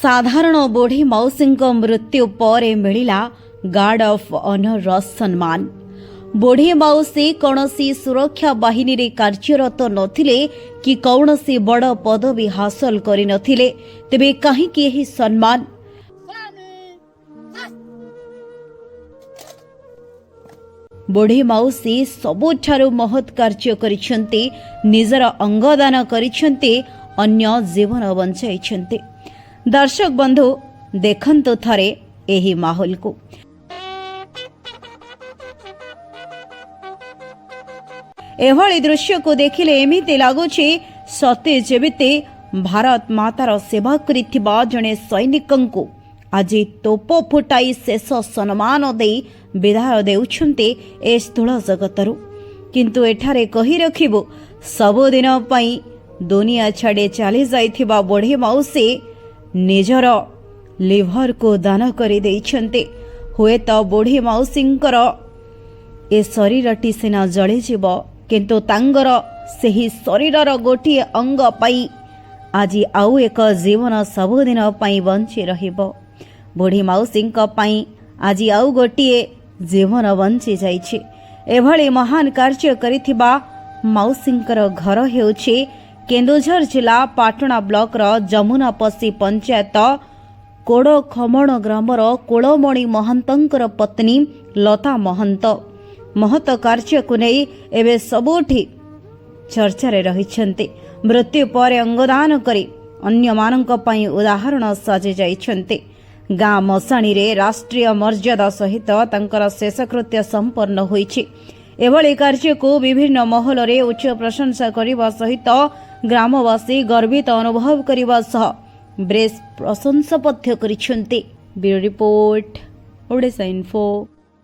साधारण बुढ़ी मौसी मृत्यु पर मिला गार्ड ऑफ ऑनर सम्मान। बुढ़ी मौसी कौनसी सुरक्षा बाहिनी रे कार्यरत नथिले कि कौनसी बड़ पदवी हासिल करि नथिले, तेबे काहेकि एही सम्मान? बुढ़ी मौसी सबुठारु महत् कार्य करिसेंती, निजर अंगदान करिसेंती, अन्य जीवन बंचाइसेंती। दर्शक बंधु देखंतु थरे एही माहौल को। एभली दृश्य को देखिले एमिति लागुछि सते जेमिति भारत मातार सेवा करिथिबा जणे सैनिकंकु आज तोप फुटाई शेष सम्मान दे विदाय देउछन्ते ए स्थूल जगतरु। किंतु एठारे कहि रखिबु सबुदिन पई दुनिया छाड़े चली जाइथिबा बुढ़ी मौसी निजर लिभर को दान करि देइछन्ते। हुए तो बुढ़ी मौसींकर ए शरीरटी सिना जଳି जीव, किंतु तांगर सेही शरीरर गोटिए अंग पाई आज आउ एक जीवन सबुदिन पाई बंची रहिबो। बुढ़ी मौसींक पाई आज आउ गोटिए जीवन बंची जाइछि। एभली महान कार्य करिथिबा मौसींकर घर हेउछि केन्दुझर जिला पाटणा ब्लॉक रो जमुनापसी पंचायत कोड़खमण ग्रामर कुलमणि महंतंकर पत्नी लता महंत। महत कार्य को नहीं एवं सबुठी चर्चारे रहिछन्ते। मृत्यु पर अंगदान करी अन्य मानक पई उदाहरण साजे जाइछन्ते। गाँ मसाणी रे राष्ट्रीय मर्यादा सहित तांकर शेषकृत्य संपन्न होइछि। एभली कार्य को विभिन्न महल रे उच्च प्रशंसा करने सहित ग्रामवासी गर्वित अनुभव करने सह बेस प्रशंसा पथ्य करिछन्ते। Bureau report Odisha info.